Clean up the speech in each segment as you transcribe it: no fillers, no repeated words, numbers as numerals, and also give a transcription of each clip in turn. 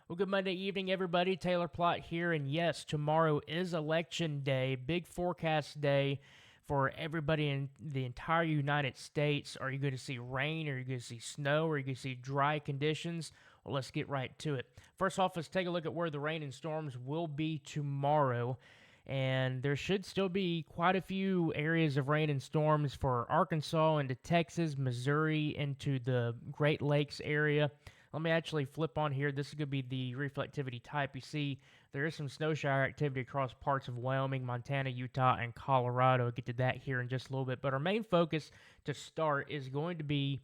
Well, good Monday evening, everybody. Taylor Plott here, and yes, tomorrow is Election Day, big forecast day for everybody in the entire United States. Are you going to see rain? Are you going to see snow? Are you going to see dry conditions? Well, let's get right to it. First off, let's take a look at where the rain and storms will be tomorrow. And there should still be quite a few areas of rain and storms for Arkansas into Texas, Missouri, into the Great Lakes area. Let me actually flip on here. This is going to be the reflectivity type. You see, there is some snow shower activity across parts of Wyoming, Montana, Utah, and Colorado. I'll get to that here in just a little bit. But our main focus to start is going to be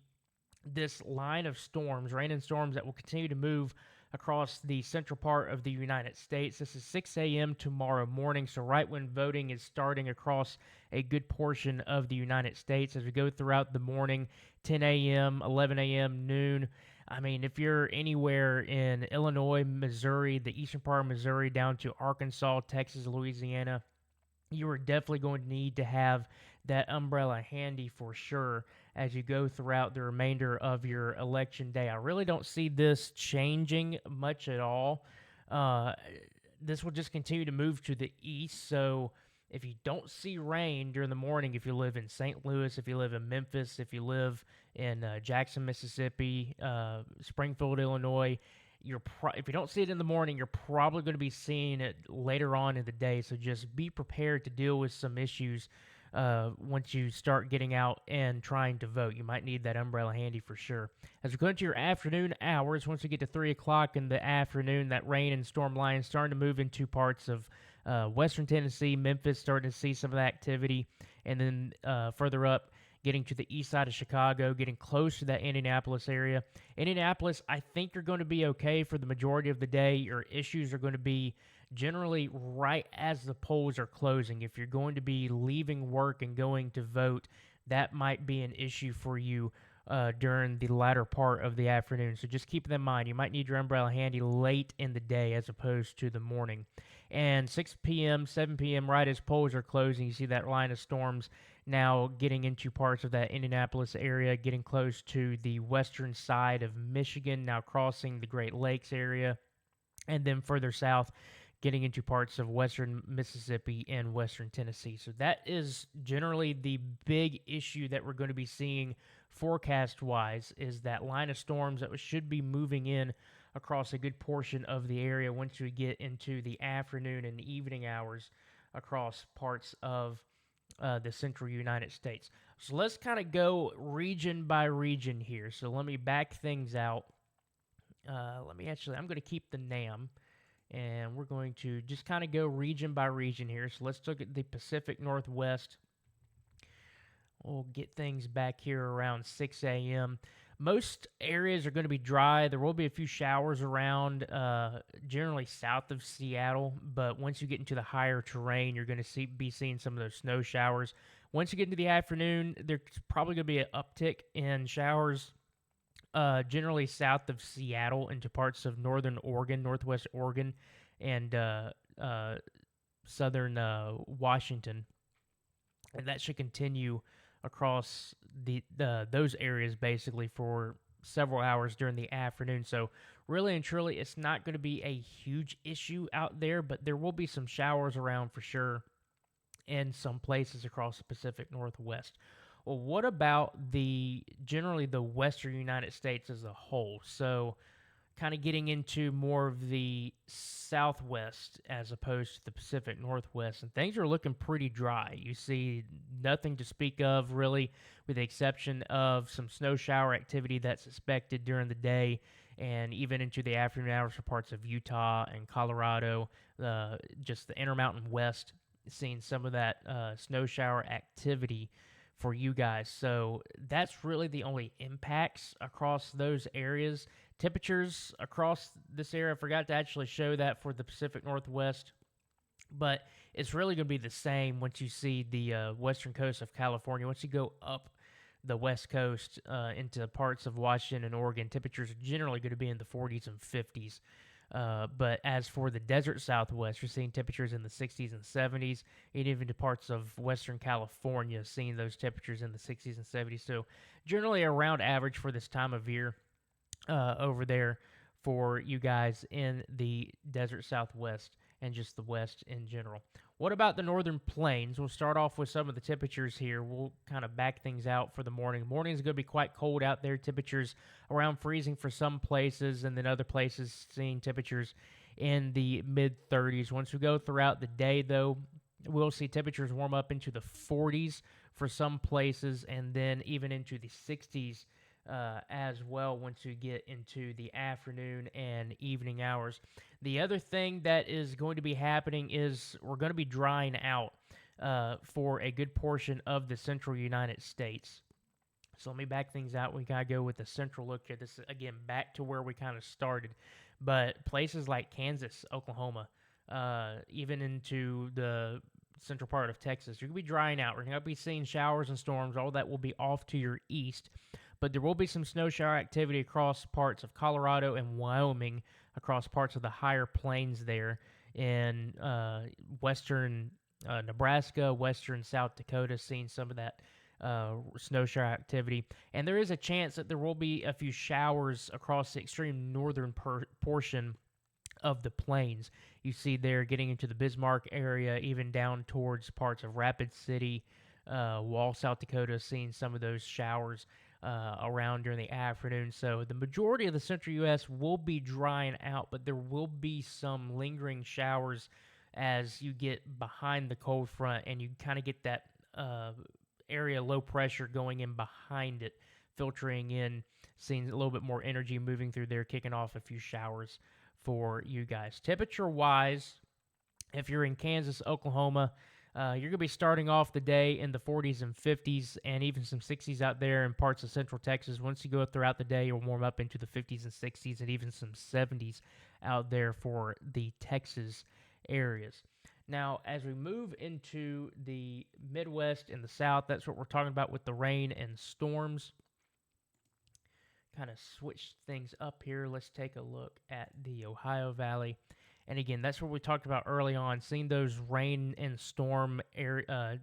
this line of storms, rain and storms that will continue to move across the central part of the United States. This is 6 a.m. tomorrow morning, so right when voting is starting across a good portion of the United States as we go throughout the morning, 10 a.m., 11 a.m., noon. I mean, if you're anywhere in Illinois, Missouri, the eastern part of Missouri, down to Arkansas, Texas, Louisiana, you are definitely going to need to have that umbrella handy for sure as you go throughout the remainder of your election day. I really don't see this changing much at all. Uh, this will just continue to move to the east. So if you don't see rain during the morning, if you live in St. Louis, if you live in Memphis, if you live in Jackson, Mississippi, Springfield, Illinois, if you don't see it in the morning, you're probably going to be seeing it later on in the day. So just be prepared to deal with some issues once you start getting out and trying to vote. You might need that umbrella handy for sure. As we go into your afternoon hours, once we get to 3 o'clock in the afternoon, that rain and storm line is starting to move into parts of western Tennessee, Memphis, starting to see some of the activity, and then further up, getting to the east side of Chicago, getting close to that Indianapolis area. Indianapolis, I think you're going to be okay for the majority of the day. Your issues are going to be generally right as the polls are closing. If you're going to be leaving work and going to vote, that might be an issue for you during the latter part of the afternoon. So just keep that in mind. You might need your umbrella handy late in the day as opposed to the morning. And 6 p.m., 7 p.m., right as polls are closing, you see that line of storms now getting into parts of that Indianapolis area, getting close to the western side of Michigan, now crossing the Great Lakes area, and then further south, getting into parts of western Mississippi and western Tennessee. So that is generally the big issue that we're going to be seeing forecast-wise, is that line of storms that should be moving in across a good portion of the area once we get into the afternoon and evening hours across parts of the central United States. So let's kind of go region by region here. So let me back things out. I'm going to keep the NAM, and we're going to just kind of go region by region here. So let's look at the Pacific Northwest. We'll get things back here around 6 a.m. Most areas are going to be dry. There will be a few showers around, generally south of Seattle, but once you get into the higher terrain, you're going to be seeing some of those snow showers. Once you get into the afternoon, there's probably going to be an uptick in showers, generally south of Seattle into parts of northern Oregon, northwest Oregon, and southern Washington. And that should continue across those areas basically for several hours during the afternoon. So really and truly, it's not going to be a huge issue out there, but there will be some showers around for sure in some places across the Pacific Northwest. Well, what about generally the western United States as a whole? So kind of getting into more of the Southwest as opposed to the Pacific Northwest, and things are looking pretty dry. You see nothing to speak of, really, with the exception of some snow shower activity that's expected during the day and even into the afternoon hours for parts of Utah and Colorado, just the Intermountain West, seeing some of that snow shower activity for you guys. So that's really the only impacts across those areas. Temperatures across this area, I forgot to actually show that for the Pacific Northwest, but it's really going to be the same once you see the western coast of California. Once you go up the west coast into parts of Washington and Oregon, temperatures are generally going to be in the 40s and 50s. But as for the desert Southwest, you're seeing temperatures in the 60s and 70s, and even to parts of Western California, seeing those temperatures in the 60s and 70s. So generally around average for this time of year over there for you guys in the desert Southwest and just the West in general. What about the northern plains? We'll start off with some of the temperatures here. We'll kind of back things out for the morning. Morning is going to be quite cold out there. Temperatures around freezing for some places, and then other places seeing temperatures in the mid 30s. Once we go throughout the day, though, we'll see temperatures warm up into the 40s for some places, and then even into the 60s as well once you get into the afternoon and evening hours. The other thing that is going to be happening is we're going to be drying out for a good portion of the central United States. So let me back things out. We gotta go with the central look here. This is again back to where we kind of started, but places like Kansas, Oklahoma, even into the central part of Texas, you're gonna be drying out. We're gonna be seeing showers and storms. All that will be off to your east, but there will be some snow shower activity across parts of Colorado and Wyoming, across parts of the higher plains there in western Nebraska, western South Dakota, seeing some of that snow shower activity. And there is a chance that there will be a few showers across the extreme northern portion of the plains. You see there getting into the Bismarck area, even down towards parts of Rapid City, Wall, South Dakota, seeing some of those showers around during the afternoon. So the majority of the central U.S. will be drying out, but there will be some lingering showers as you get behind the cold front and you kind of get that area low pressure going in behind it, filtering in, seeing a little bit more energy moving through there, kicking off a few showers for you guys. Temperature wise, if you're in Kansas, Oklahoma, you're going to be starting off the day in the 40s and 50s and even some 60s out there in parts of central Texas. Once you go throughout the day, you'll warm up into the 50s and 60s and even some 70s out there for the Texas areas. Now, as we move into the Midwest and the South, that's what we're talking about with the rain and storms. Kind of switch things up here. Let's take a look at the Ohio Valley. And again, that's what we talked about early on, seeing those rain and storm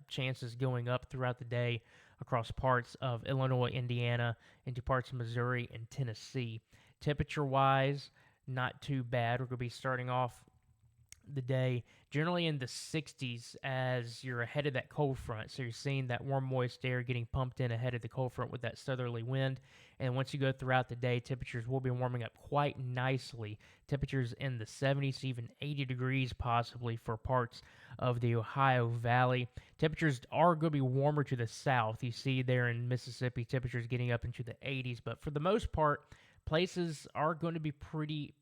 chances going up throughout the day across parts of Illinois, Indiana, into parts of Missouri and Tennessee. Temperature-wise, not too bad. We're going to be starting off the day generally in the 60s as you're ahead of that cold front. So you're seeing that warm, moist air getting pumped in ahead of the cold front with that southerly wind. And once you go throughout the day, temperatures will be warming up quite nicely. Temperatures in the 70s, even 80 degrees possibly for parts of the Ohio Valley. Temperatures are going to be warmer to the south. You see there in Mississippi, temperatures getting up into the 80s. But for the most part, places are going to be pretty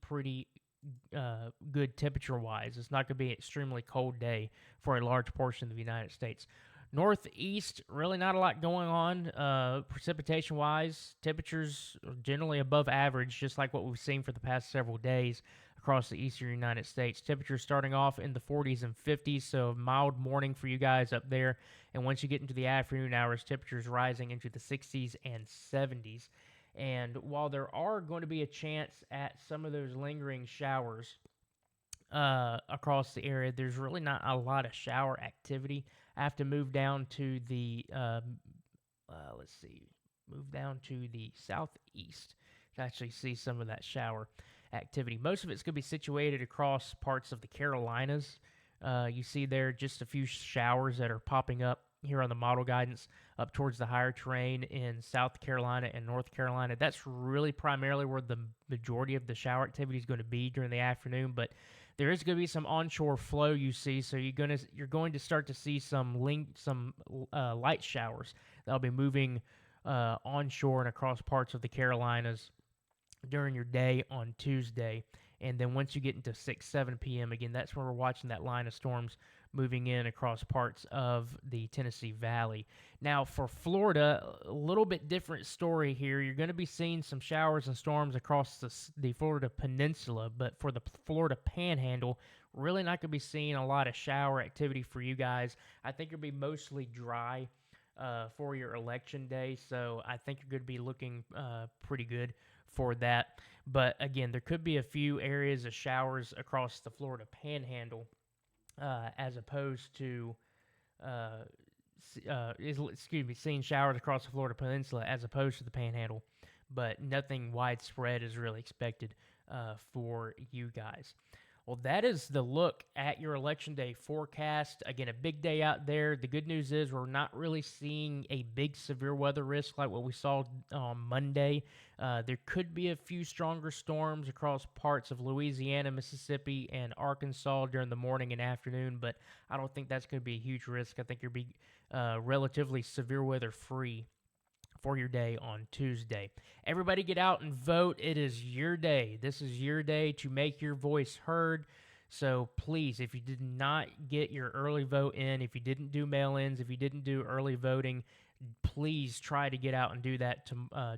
good temperature-wise. It's not going to be an extremely cold day for a large portion of the United States. Northeast, really not a lot going on. Precipitation-wise, temperatures are generally above average, just like what we've seen for the past several days across the eastern United States. Temperatures starting off in the 40s and 50s, so mild morning for you guys up there. And once you get into the afternoon hours, temperatures rising into the 60s and 70s. And while there are going to be a chance at some of those lingering showers across the area, there's really not a lot of shower activity. I have to move down to the, move down to the southeast to actually see some of that shower activity. Most of it's going to be situated across parts of the Carolinas. You see there just a few showers that are popping up here on the model guidance up towards the higher terrain in South Carolina and North Carolina. That's really primarily where the majority of the shower activity is going to be during the afternoon, but there is going to be some onshore flow you see, so you're going to start to see some light showers that'll be moving onshore and across parts of the Carolinas during your day on Tuesday. And then once you get into 7 p.m., again, that's where we're watching that line of storms moving in across parts of the Tennessee Valley. Now, for Florida, a little bit different story here. You're going to be seeing some showers and storms across the Florida Peninsula, but for the Florida Panhandle, really not going to be seeing a lot of shower activity for you guys. I think it'll be mostly dry for your election day, so I think you're going to be looking pretty good for that. But again, there could be a few areas of showers across the Florida Panhandle as opposed to seeing showers across the Florida Peninsula as opposed to the Panhandle, but nothing widespread is really expected for you guys. Well, that is the look at your election day forecast. Again, a big day out there. The good news is we're not really seeing a big severe weather risk like what we saw on Monday. There could be a few stronger storms across parts of Louisiana, Mississippi, and Arkansas during the morning and afternoon, but I don't think that's going to be a huge risk. I think you'll be relatively severe weather free for your day on Tuesday. Everybody get out and vote. It is your day. This is your day to make your voice heard. So please, if you did not get your early vote in, if you didn't do mail-ins, if you didn't do early voting, please try to get out and do that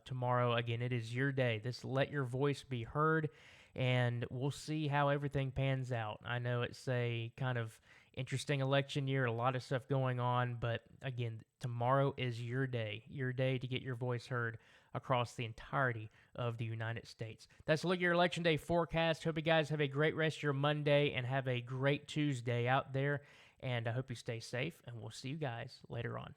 tomorrow. Again, it is your day. Let your voice be heard, and we'll see how everything pans out. I know it's a kind of interesting election year, a lot of stuff going on, but again, tomorrow is your day to get your voice heard across the entirety of the United States. That's a look at your election day forecast. Hope you guys have a great rest of your Monday and have a great Tuesday out there, and I hope you stay safe, and we'll see you guys later on.